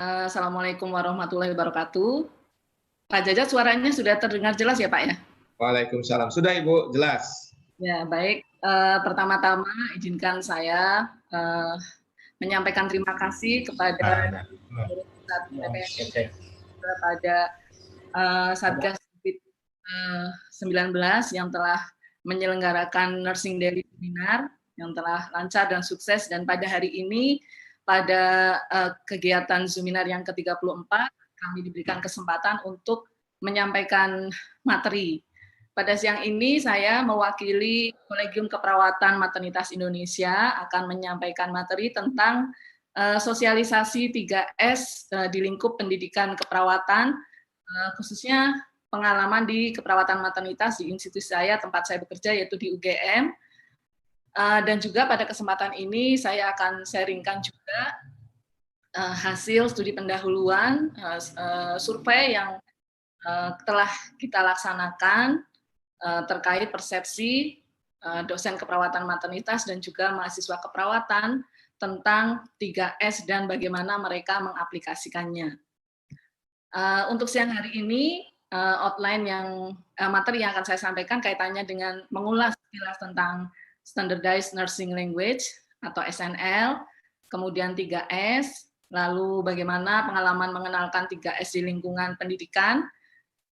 Assalamualaikum warahmatullahi wabarakatuh. Pak Jajat, suaranya sudah terdengar jelas ya, Pak ya? Waalaikumsalam. Sudah Ibu, jelas. Ya, baik. Pertama-tama izinkan saya menyampaikan terima kasih kepada kepada Satgas COVID-19 yang telah menyelenggarakan Nursing Daily Seminar yang telah lancar dan sukses, dan pada hari ini pada kegiatan seminar yang ke-34 kami diberikan kesempatan untuk menyampaikan materi. Pada siang ini saya mewakili Kolegium Keperawatan Maternitas Indonesia akan menyampaikan materi tentang sosialisasi 3S di lingkup pendidikan keperawatan, khususnya pengalaman di keperawatan maternitas di institusi saya, tempat saya bekerja, yaitu di UGM. Dan juga pada kesempatan ini saya akan sharingkan juga hasil studi pendahuluan survei yang telah kita laksanakan terkait persepsi dosen keperawatan maternitas dan juga mahasiswa keperawatan tentang 3S dan bagaimana mereka mengaplikasikannya. Untuk siang hari ini, outline materi yang akan saya sampaikan kaitannya dengan mengulas sekilas tentang Standardized Nursing Language atau SNL, kemudian 3S, lalu bagaimana pengalaman mengenalkan 3S di lingkungan pendidikan,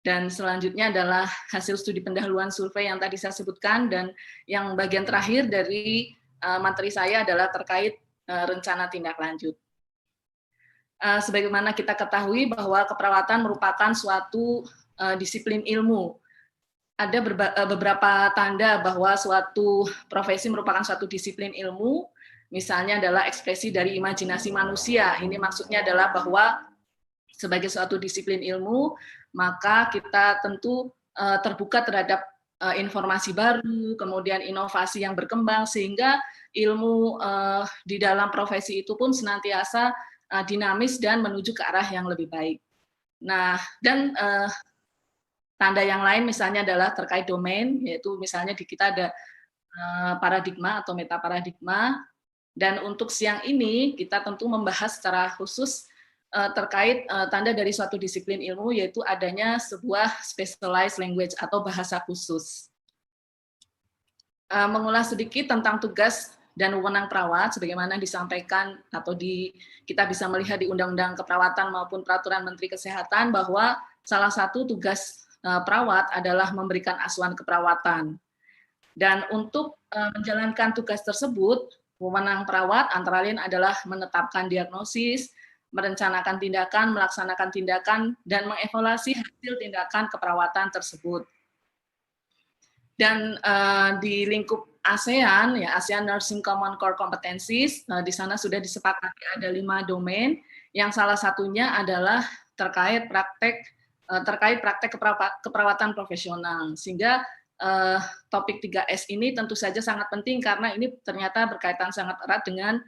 dan selanjutnya adalah hasil studi pendahuluan survei yang tadi saya sebutkan, dan yang bagian terakhir dari materi saya adalah terkait rencana tindak lanjut. Sebagaimana kita ketahui bahwa keperawatan merupakan suatu disiplin ilmu. Ada beberapa tanda bahwa suatu profesi merupakan suatu disiplin ilmu, misalnya adalah ekspresi dari imajinasi manusia. Ini maksudnya adalah bahwa sebagai suatu disiplin ilmu, maka kita tentu terbuka terhadap informasi baru, kemudian inovasi yang berkembang, sehingga ilmu di dalam profesi itu pun senantiasa dinamis dan menuju ke arah yang lebih baik. Nah, dan tanda yang lain misalnya adalah terkait domain, yaitu misalnya di kita ada paradigma atau metaparadigma, dan untuk siang ini kita tentu membahas secara khusus terkait tanda dari suatu disiplin ilmu, yaitu adanya sebuah specialized language atau bahasa khusus. Mengulas sedikit tentang tugas dan wewenang perawat, sebagaimana disampaikan atau kita bisa melihat di Undang-Undang Keperawatan maupun Peraturan Menteri Kesehatan, bahwa salah satu tugas perawat adalah memberikan asuhan keperawatan. Dan untuk menjalankan tugas tersebut, wewenang perawat antara lain adalah menetapkan diagnosis, merencanakan tindakan, melaksanakan tindakan, dan mengevaluasi hasil tindakan keperawatan tersebut. Dan di lingkup ASEAN, ya ASEAN Nursing Common Core Competencies, di sana sudah disepakati ada 5 domain, yang salah satunya adalah terkait praktek keperawatan profesional. Sehingga topik 3S ini tentu saja sangat penting karena ini ternyata berkaitan sangat erat dengan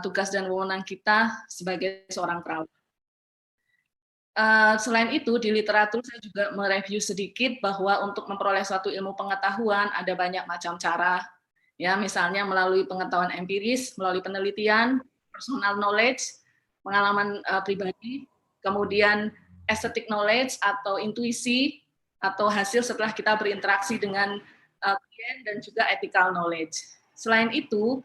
tugas dan wewenang kita sebagai seorang perawat. Selain itu, di literatur saya juga mereview sedikit bahwa untuk memperoleh suatu ilmu pengetahuan ada banyak macam cara, ya, misalnya melalui pengetahuan empiris, melalui penelitian, personal knowledge, pengalaman pribadi, kemudian aesthetic knowledge atau intuisi, atau hasil setelah kita berinteraksi dengan klien, dan juga ethical knowledge. Selain itu,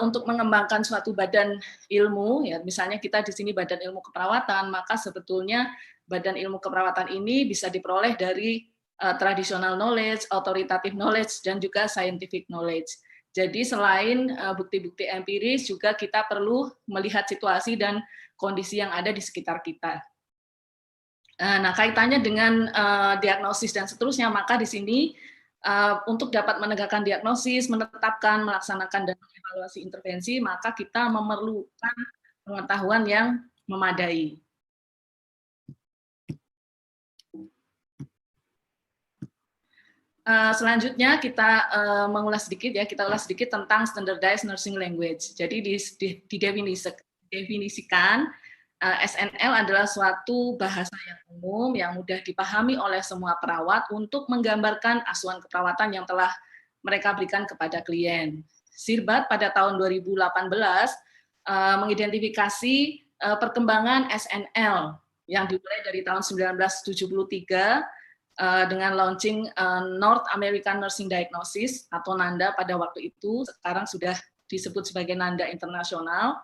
untuk mengembangkan suatu badan ilmu, ya misalnya kita di sini badan ilmu keperawatan, maka sebetulnya badan ilmu keperawatan ini bisa diperoleh dari traditional knowledge, authoritative knowledge, dan juga scientific knowledge. Jadi selain bukti-bukti empiris, juga kita perlu melihat situasi dan kondisi yang ada di sekitar kita. Nah, kaitannya dengan diagnosis dan seterusnya, maka di sini untuk dapat menegakkan diagnosis, menetapkan, melaksanakan, dan mengevaluasi intervensi, maka kita memerlukan pengetahuan yang memadai. Selanjutnya kita mengulas sedikit, ya, kita ulas sedikit tentang Standardized Nursing Language. Jadi didefinisikan SNL adalah suatu bahasa yang umum yang mudah dipahami oleh semua perawat untuk menggambarkan asuhan keperawatan yang telah mereka berikan kepada klien. Sirbat pada tahun 2018 mengidentifikasi perkembangan SNL yang dimulai dari tahun 1973 dengan launching North American Nursing Diagnosis atau NANDA pada waktu itu, sekarang sudah disebut sebagai NANDA Internasional.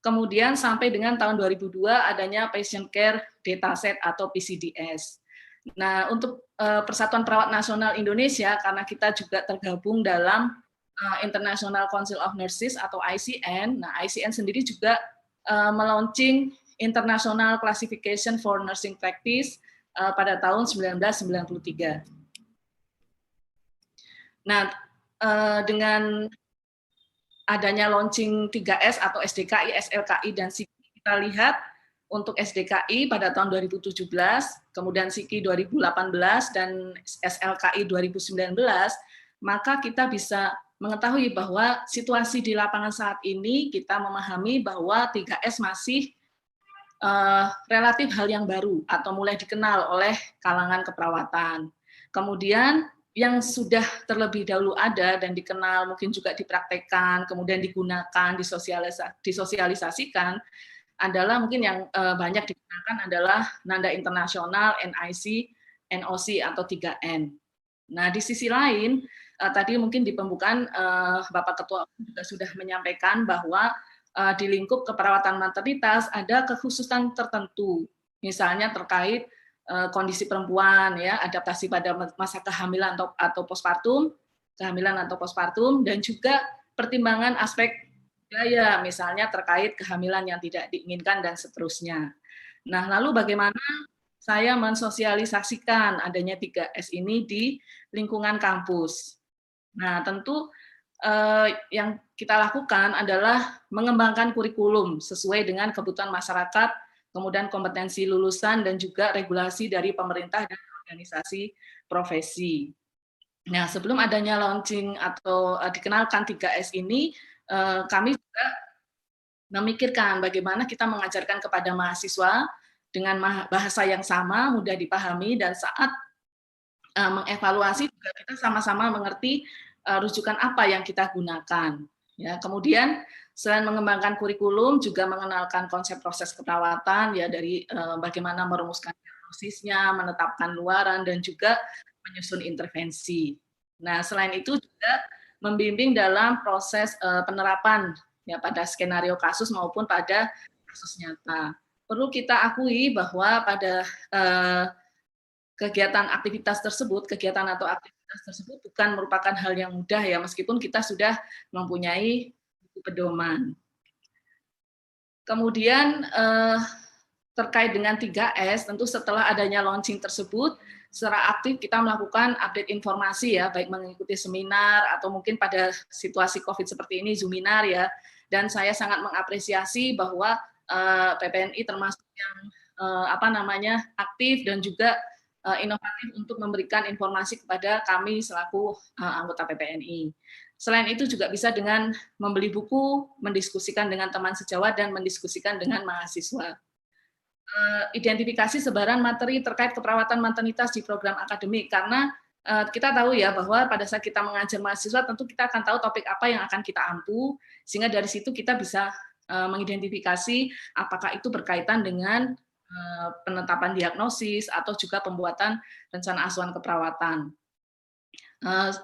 Kemudian sampai dengan tahun 2002 adanya Patient Care Dataset atau PCDS. Nah, untuk Persatuan Perawat Nasional Indonesia, karena kita juga tergabung dalam International Council of Nurses atau ICN. Nah, ICN sendiri juga melaunching International Classification for Nursing Practice pada tahun 1993. Nah, dengan adanya launching 3S atau SDKI, SLKI, dan SIKI, kita lihat untuk SDKI pada tahun 2017, kemudian SIKI 2018, dan SLKI 2019, maka kita bisa mengetahui bahwa situasi di lapangan saat ini, kita memahami bahwa 3S masih relatif hal yang baru atau mulai dikenal oleh kalangan keperawatan. Kemudian yang sudah terlebih dahulu ada dan dikenal, mungkin juga dipraktekkan, kemudian digunakan, disosialisasikan, adalah mungkin yang banyak digunakan adalah NANDA Internasional, NIC, NOC, atau 3N. Nah, di sisi lain, tadi mungkin di pembukaan Bapak Ketua juga sudah menyampaikan bahwa di lingkup keperawatan maternitas ada kekhususan tertentu, misalnya terkait kondisi perempuan, ya, adaptasi pada masa kehamilan atau postpartum, kehamilan atau postpartum, dan juga pertimbangan aspek budaya, misalnya terkait kehamilan yang tidak diinginkan dan seterusnya. Nah, lalu bagaimana saya mensosialisasikan adanya 3S ini di lingkungan kampus? Nah, tentu yang kita lakukan adalah mengembangkan kurikulum sesuai dengan kebutuhan masyarakat, kemudian kompetensi lulusan, dan juga regulasi dari pemerintah dan organisasi profesi. Nah, sebelum adanya launching atau dikenalkan 3S ini, kami juga memikirkan bagaimana kita mengajarkan kepada mahasiswa dengan bahasa yang sama, mudah dipahami, dan saat mengevaluasi juga kita sama-sama mengerti rujukan apa yang kita gunakan. Ya, kemudian selain mengembangkan kurikulum, juga mengenalkan konsep proses keperawatan, ya, dari bagaimana merumuskan diagnosisnya, menetapkan luaran, dan juga menyusun intervensi. Nah, selain itu juga membimbing dalam proses penerapan, ya, pada skenario kasus maupun pada kasus nyata. Perlu kita akui bahwa pada kegiatan atau aktivitas tersebut bukan merupakan hal yang mudah, ya, meskipun kita sudah mempunyai buku pedoman. Kemudian terkait dengan 3S, tentu setelah adanya launching tersebut, secara aktif kita melakukan update informasi, ya, baik mengikuti seminar atau mungkin pada situasi COVID seperti ini, Zoominar, ya. Dan saya sangat mengapresiasi bahwa PPNI termasuk yang aktif dan juga inovatif untuk memberikan informasi kepada kami selaku anggota PPNI. Selain itu juga bisa dengan membeli buku, mendiskusikan dengan teman sejawat, dan mendiskusikan dengan mahasiswa. Identifikasi sebaran materi terkait keperawatan maternitas di program akademik, karena kita tahu, ya, bahwa pada saat kita mengajar mahasiswa tentu kita akan tahu topik apa yang akan kita ampu, sehingga dari situ kita bisa mengidentifikasi apakah itu berkaitan dengan penetapan diagnosis atau juga pembuatan rencana asuhan keperawatan.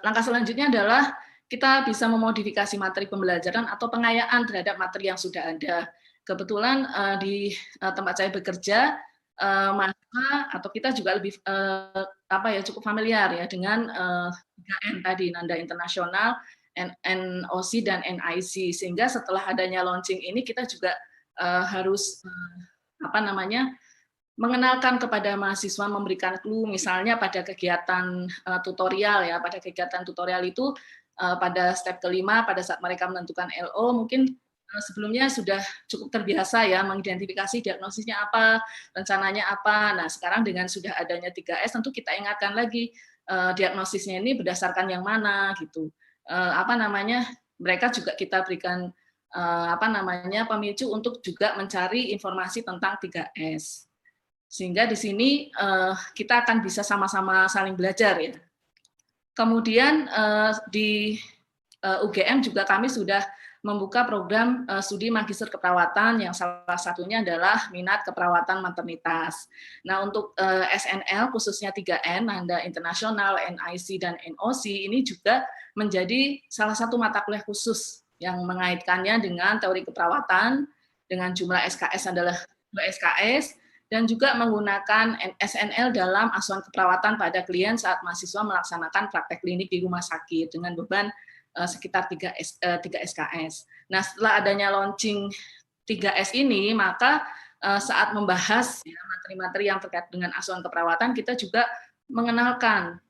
Langkah selanjutnya adalah kita bisa memodifikasi materi pembelajaran atau pengayaan terhadap materi yang sudah ada. Kebetulan di tempat saya bekerja, mahasiswa atau kita juga lebih cukup familiar, ya, dengan 3N tadi, NANDA Internasional, NOC, dan NIC, sehingga setelah adanya launching ini kita juga harus mengenalkan kepada mahasiswa, memberikan clue, misalnya pada kegiatan tutorial, ya, pada kegiatan tutorial itu pada step kelima, pada saat mereka menentukan LO, mungkin sebelumnya sudah cukup terbiasa, ya, mengidentifikasi diagnosisnya apa, rencananya apa. Nah, sekarang dengan sudah adanya 3S, tentu kita ingatkan lagi diagnosisnya ini berdasarkan yang mana, gitu. Mereka juga kita berikan pemicu untuk juga mencari informasi tentang 3S. Sehingga di sini kita akan bisa sama-sama saling belajar, ya. Kemudian di UGM juga kami sudah membuka program studi magister keperawatan yang salah satunya adalah minat keperawatan maternitas. Nah, untuk SNL khususnya 3N, Nanda Internasional, NIC, dan NOC ini juga menjadi salah satu mata kuliah khusus yang mengaitkannya dengan teori keperawatan, dengan jumlah SKS adalah 2 SKS, dan juga menggunakan SNL dalam asuhan keperawatan pada klien saat mahasiswa melaksanakan praktek klinik di rumah sakit dengan beban sekitar 3 SKS. Nah, setelah adanya launching 3S ini, maka saat membahas ya, materi-materi yang terkait dengan asuhan keperawatan, kita juga mengenalkan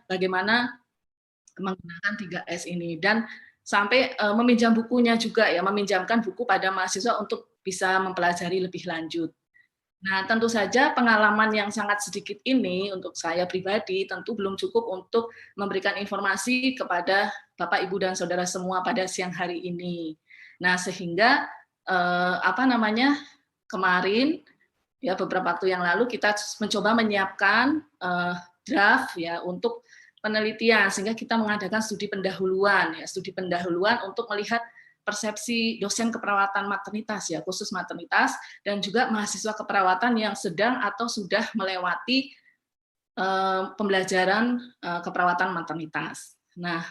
bagaimana menggunakan 3S ini, dan sampai meminjam bukunya juga ya, meminjamkan buku pada mahasiswa untuk bisa mempelajari lebih lanjut. Nah, tentu saja pengalaman yang sangat sedikit ini untuk saya pribadi tentu belum cukup untuk memberikan informasi kepada Bapak, Ibu, dan Saudara semua pada siang hari ini. Nah, sehingga kemarin ya beberapa waktu yang lalu kita mencoba menyiapkan draft ya untuk penelitian, sehingga kita mengadakan studi pendahuluan untuk melihat persepsi dosen keperawatan maternitas ya, khusus maternitas, dan juga mahasiswa keperawatan yang sedang atau sudah melewati pembelajaran keperawatan maternitas. Nah,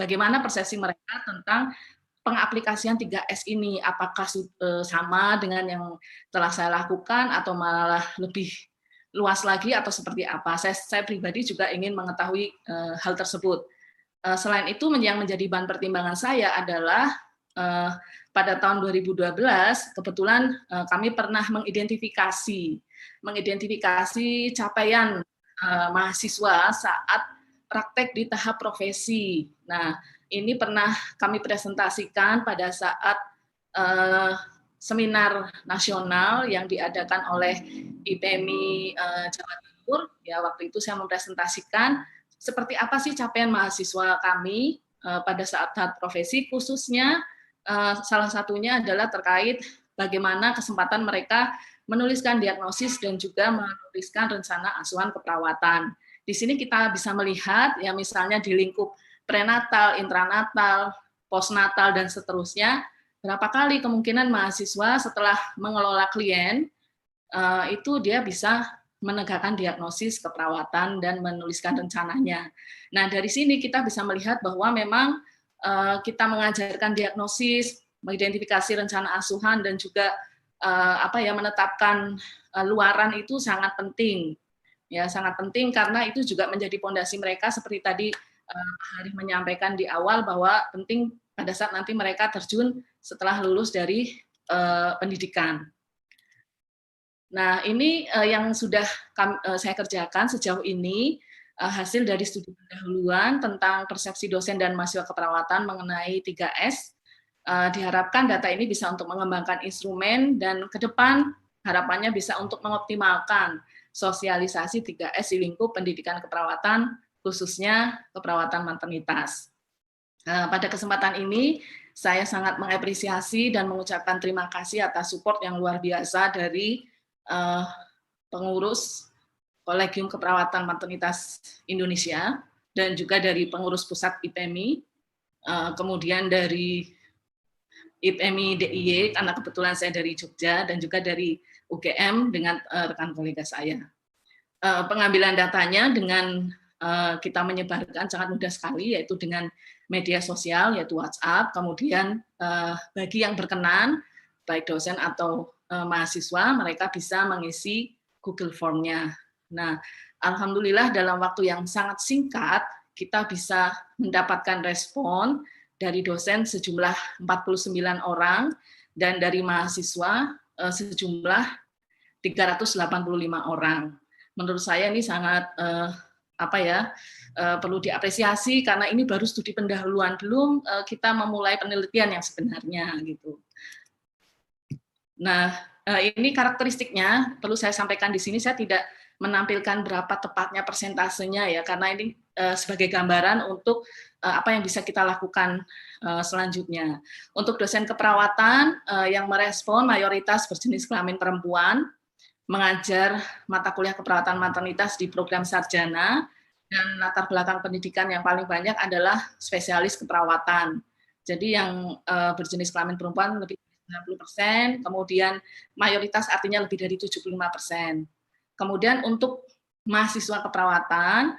bagaimana persepsi mereka tentang pengaplikasian 3S ini? Apakah sama dengan yang telah saya lakukan atau malah lebih luas lagi atau seperti apa? Saya pribadi juga ingin mengetahui hal tersebut. Selain itu, yang menjadi bahan pertimbangan saya adalah pada tahun 2012 kebetulan kami pernah mengidentifikasi capaian mahasiswa saat praktek di tahap profesi. Nah, ini pernah kami presentasikan pada saat seminar nasional yang diadakan oleh IPMI Jawa Timur. Ya, waktu itu saya mempresentasikan seperti apa sih capaian mahasiswa kami pada saat tahap profesi, khususnya salah satunya adalah terkait bagaimana kesempatan mereka menuliskan diagnosis dan juga menuliskan rencana asuhan keperawatan. Di sini kita bisa melihat ya misalnya di lingkup prenatal, intranatal, postnatal, dan seterusnya, berapa kali kemungkinan mahasiswa setelah mengelola klien itu dia bisa menegakkan diagnosis keperawatan dan menuliskan rencananya. Nah, dari sini kita bisa melihat bahwa memang kita mengajarkan diagnosis, mengidentifikasi rencana asuhan, dan juga menetapkan luaran itu sangat penting. Ya, sangat penting karena itu juga menjadi fondasi mereka seperti tadi Pak Harif menyampaikan di awal bahwa penting pada saat nanti mereka terjun setelah lulus dari pendidikan. Nah, ini yang sudah saya kerjakan sejauh ini, hasil dari studi pendahuluan tentang persepsi dosen dan mahasiswa keperawatan mengenai 3S. Diharapkan data ini bisa untuk mengembangkan instrumen dan ke depan harapannya bisa untuk mengoptimalkan sosialisasi 3S di lingkup pendidikan keperawatan, khususnya keperawatan maternitas. Pada kesempatan ini, saya sangat mengapresiasi dan mengucapkan terima kasih atas support yang luar biasa dari pengurus Kolegium Keperawatan Maternitas Indonesia, dan juga dari pengurus pusat IPMI, kemudian dari IPMI DIY, karena kebetulan saya dari Jogja, dan juga dari UGM dengan rekan kolega saya. Pengambilan datanya dengan kita menyebarkan sangat mudah sekali, yaitu dengan media sosial, yaitu WhatsApp, kemudian bagi yang berkenan, baik dosen atau mahasiswa, mereka bisa mengisi Google Form-nya. Nah, alhamdulillah dalam waktu yang sangat singkat, kita bisa mendapatkan respon dari dosen sejumlah 49 orang, dan dari mahasiswa sejumlah 385 orang. Menurut saya ini sangat perlu diapresiasi karena ini baru studi pendahuluan, belum kita memulai penelitian yang sebenarnya gitu. Nah, ini karakteristiknya perlu saya sampaikan di sini. Saya tidak menampilkan berapa tepatnya persentasenya ya, karena ini sebagai gambaran untuk apa yang bisa kita lakukan selanjutnya. Untuk dosen keperawatan yang merespon mayoritas berjenis kelamin perempuan, mengajar mata kuliah keperawatan maternitas di program sarjana, dan latar belakang pendidikan yang paling banyak adalah spesialis keperawatan. Jadi yang berjenis kelamin perempuan lebih dari 90%, kemudian mayoritas artinya lebih dari 75%. Kemudian untuk mahasiswa keperawatan,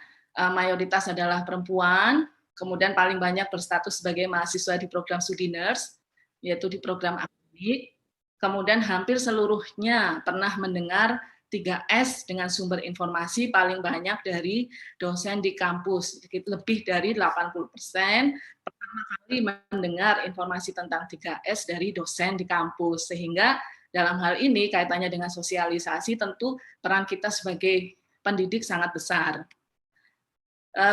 mayoritas adalah perempuan, kemudian paling banyak berstatus sebagai mahasiswa di program studi nurse, yaitu di program akademik. Kemudian hampir seluruhnya pernah mendengar 3S dengan sumber informasi paling banyak dari dosen di kampus, lebih dari 80% pertama kali mendengar informasi tentang 3S dari dosen di kampus, sehingga dalam hal ini kaitannya dengan sosialisasi tentu peran kita sebagai pendidik sangat besar.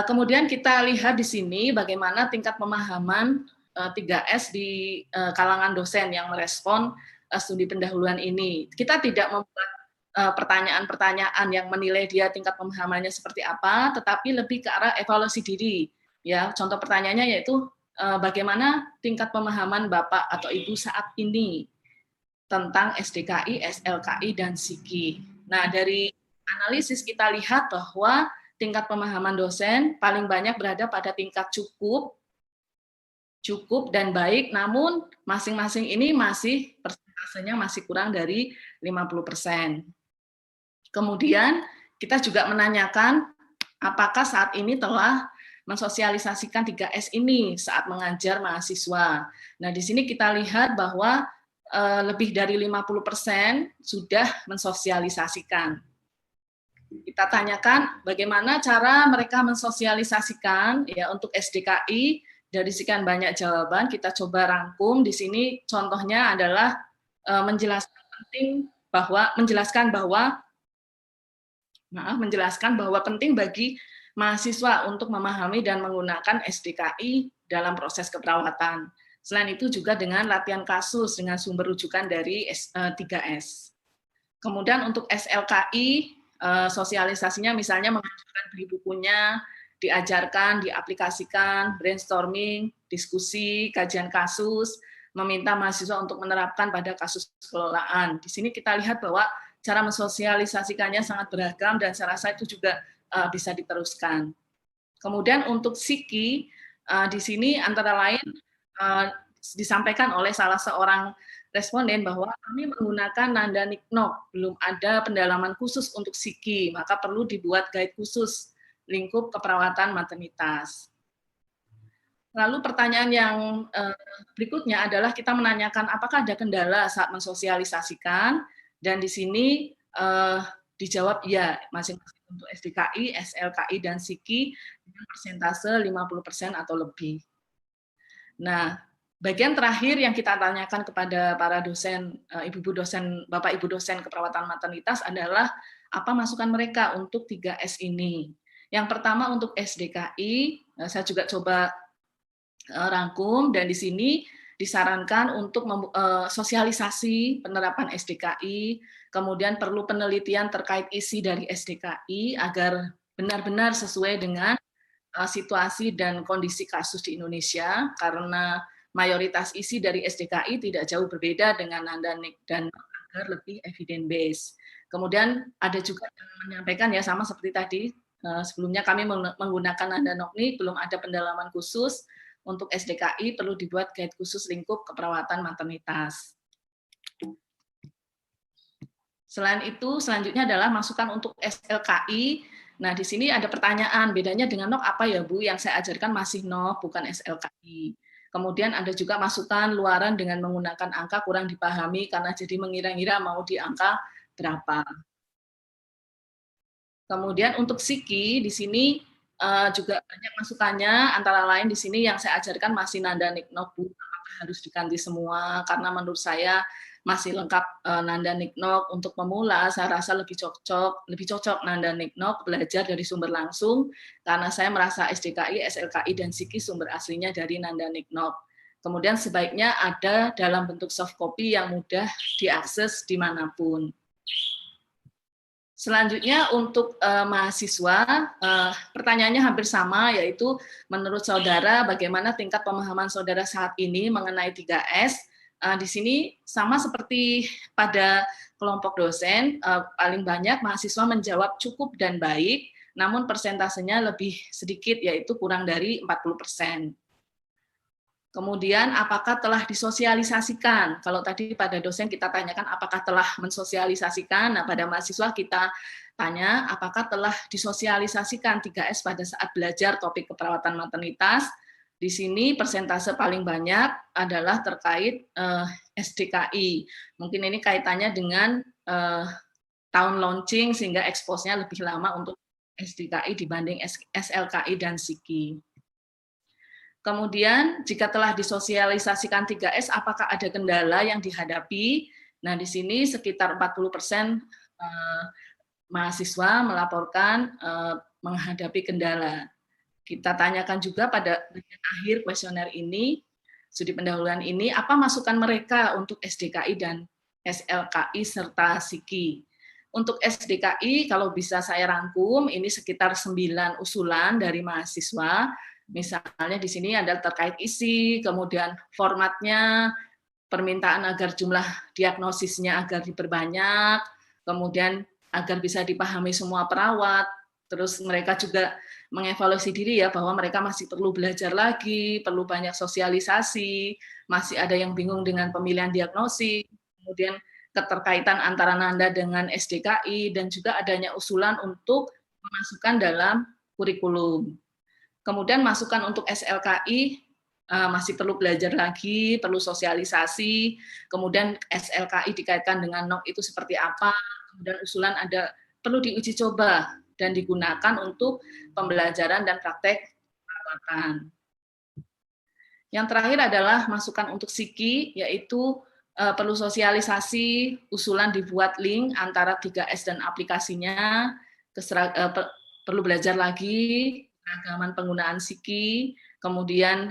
Kemudian kita lihat di sini bagaimana tingkat pemahaman 3S di kalangan dosen yang merespon studi pendahuluan ini. Kita tidak membuat pertanyaan-pertanyaan yang menilai dia tingkat pemahamannya seperti apa, tetapi lebih ke arah evaluasi diri. Ya, contoh pertanyaannya yaitu bagaimana tingkat pemahaman Bapak atau Ibu saat ini tentang SDKI, SLKI, dan SIKI. Nah, dari analisis kita lihat bahwa tingkat pemahaman dosen paling banyak berada pada tingkat cukup dan baik, namun masing-masing ini masih persentasenya masih kurang dari 50%. Kemudian kita juga menanyakan apakah saat ini telah mensosialisasikan 3S ini saat mengajar mahasiswa. Nah, di sini kita lihat bahwa lebih dari 50% sudah mensosialisasikan. Kita tanyakan bagaimana cara mereka mensosialisasikan ya untuk SDKI. Dari sekian banyak jawaban kita coba rangkum. Di sini contohnya adalah menjelaskan bahwa penting bagi mahasiswa untuk memahami dan menggunakan SDKI dalam proses keperawatan. Selain itu juga dengan latihan kasus dengan sumber rujukan dari 3S. Kemudian untuk SLKI, sosialisasinya misalnya mengajarkan beli bukunya, diajarkan, diaplikasikan, brainstorming, diskusi, kajian kasus, meminta mahasiswa untuk menerapkan pada kasus kelolaan. Di sini kita lihat bahwa cara mensosialisasikannya sangat beragam dan saya rasa itu juga bisa diteruskan. Kemudian untuk SIKI, di sini antara lain disampaikan oleh salah seorang responden bahwa kami menggunakan Nanda Niknok, belum ada pendalaman khusus untuk SIKI, maka perlu dibuat guide khusus lingkup keperawatan maternitas. Lalu pertanyaan yang berikutnya adalah kita menanyakan apakah ada kendala saat mensosialisasikan, dan di sini dijawab ya, masing-masing untuk SDKI, SLKI, dan SIKI dengan persentase 50% atau lebih. Nah, bagian terakhir yang kita tanyakan kepada para dosen, ibu-ibu dosen, bapak ibu dosen keperawatan maternitas adalah apa masukan mereka untuk 3S ini. Yang pertama untuk SDKI, saya juga coba rangkum, dan di sini disarankan untuk sosialisasi penerapan SDKI, kemudian perlu penelitian terkait isi dari SDKI agar benar-benar sesuai dengan situasi dan kondisi kasus di Indonesia, karena mayoritas isi dari SDKI tidak jauh berbeda dengan Nandanik dan agar lebih evidence based. Kemudian ada juga yang menyampaikan ya sama seperti tadi, sebelumnya kami menggunakan Nandanokni, belum ada pendalaman khusus. Untuk SDKI perlu dibuat guide khusus lingkup keperawatan maternitas. Selain itu, selanjutnya adalah masukan untuk SLKI. Nah, di sini ada pertanyaan, bedanya dengan NOK apa ya Bu? Yang saya ajarkan masih NOK, bukan SLKI. Kemudian ada juga masukan luaran dengan menggunakan angka kurang dipahami karena jadi mengira-ngira mau di angka berapa. Kemudian untuk SIKI, di sini juga banyak masukannya, antara lain di sini yang saya ajarkan masih Nanda Niknok, Bu, apakah harus diganti semua, karena menurut saya masih lengkap Nanda Niknok. Untuk pemula, saya rasa lebih cocok Nanda Niknok belajar dari sumber langsung, karena saya merasa SDKI, SLKI, dan SIKI sumber aslinya dari Nanda Niknok. Kemudian sebaiknya ada dalam bentuk soft copy yang mudah diakses dimanapun. Selanjutnya untuk mahasiswa, pertanyaannya hampir sama, yaitu menurut saudara bagaimana tingkat pemahaman saudara saat ini mengenai 3S. Di sini sama seperti pada kelompok dosen, paling banyak mahasiswa menjawab cukup dan baik, namun persentasenya lebih sedikit, yaitu kurang dari 40%. Kemudian apakah telah disosialisasikan? Kalau tadi pada dosen kita tanyakan apakah telah mensosialisasikan, nah pada mahasiswa kita tanya apakah telah disosialisasikan 3S pada saat belajar topik keperawatan maternitas. Di sini persentase paling banyak adalah terkait SDKI. Mungkin ini kaitannya dengan tahun launching sehingga expose-nya lebih lama untuk SDKI dibanding SLKI dan SIKI. Kemudian jika telah disosialisasikan 3S, apakah ada kendala yang dihadapi? Nah, di sini sekitar 40% mahasiswa melaporkan menghadapi kendala. Kita tanyakan juga pada akhir kuesioner ini, studi pendahuluan ini, apa masukan mereka untuk SDKI dan SLKI serta SIKI. Untuk SDKI, kalau bisa saya rangkum, ini sekitar 9 usulan dari mahasiswa. Misalnya di sini ada terkait isi, kemudian formatnya, permintaan agar jumlah diagnosisnya agar diperbanyak, kemudian agar bisa dipahami semua perawat, terus mereka juga mengevaluasi diri ya bahwa mereka masih perlu belajar lagi, perlu banyak sosialisasi, masih ada yang bingung dengan pemilihan diagnosis, kemudian keterkaitan antara Nanda dengan SDKI, dan juga adanya usulan untuk memasukkan dalam kurikulum. Kemudian masukan untuk SLKI masih perlu belajar lagi, perlu sosialisasi, kemudian SLKI dikaitkan dengan NOK itu seperti apa, kemudian usulan ada perlu diuji coba dan digunakan untuk pembelajaran dan praktek perawatan. Yang terakhir adalah masukan untuk SIKI, yaitu perlu sosialisasi, usulan dibuat link antara 3S dan aplikasinya, perlu belajar lagi, keragaman penggunaan SIKI, kemudian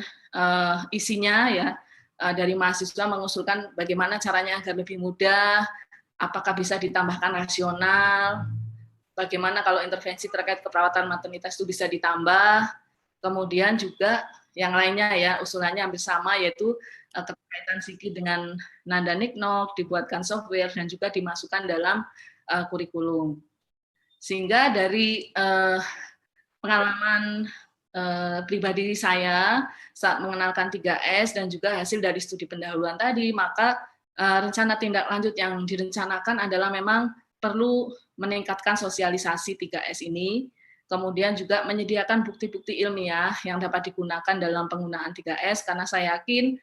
isinya ya dari mahasiswa mengusulkan bagaimana caranya agar lebih mudah, apakah bisa ditambahkan rasional, bagaimana kalau intervensi terkait keperawatan maternitas itu bisa ditambah, kemudian juga yang lainnya ya usulannya hampir sama, yaitu keterkaitan SIKI dengan Nanda Niknok, dibuatkan software dan juga dimasukkan dalam kurikulum. Sehingga dari pengalaman pribadi saya saat mengenalkan 3S dan juga hasil dari studi pendahuluan tadi, maka rencana tindak lanjut yang direncanakan adalah memang perlu meningkatkan sosialisasi 3S ini, kemudian juga menyediakan bukti-bukti ilmiah yang dapat digunakan dalam penggunaan 3S, karena saya yakin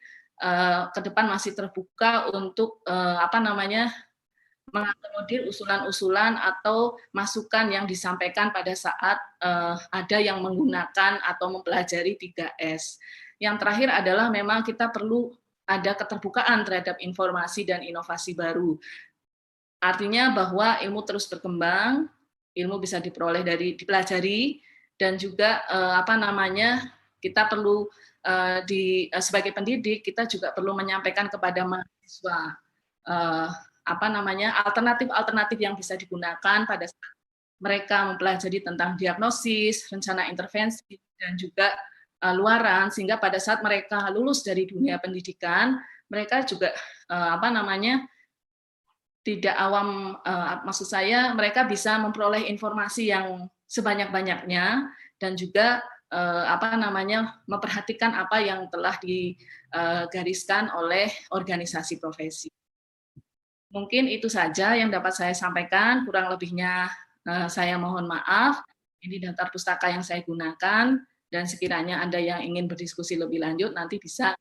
ke depan masih terbuka untuk mengakomodir usulan-usulan atau masukan yang disampaikan pada saat ada yang menggunakan atau mempelajari 3S. Yang terakhir adalah memang kita perlu ada keterbukaan terhadap informasi dan inovasi baru. Artinya bahwa ilmu terus berkembang, ilmu bisa diperoleh dari dipelajari, dan juga kita perlu sebagai pendidik kita juga perlu menyampaikan kepada mahasiswa alternatif-alternatif yang bisa digunakan pada saat mereka mempelajari tentang diagnosis, rencana intervensi, dan juga luaran, sehingga pada saat mereka lulus dari dunia pendidikan, mereka juga tidak awam, maksud saya mereka bisa memperoleh informasi yang sebanyak-banyaknya dan juga memperhatikan apa yang telah digariskan oleh organisasi profesi. Mungkin itu saja yang dapat saya sampaikan, kurang lebihnya saya mohon maaf. Ini daftar pustaka yang saya gunakan, dan sekiranya ada yang ingin berdiskusi lebih lanjut nanti bisa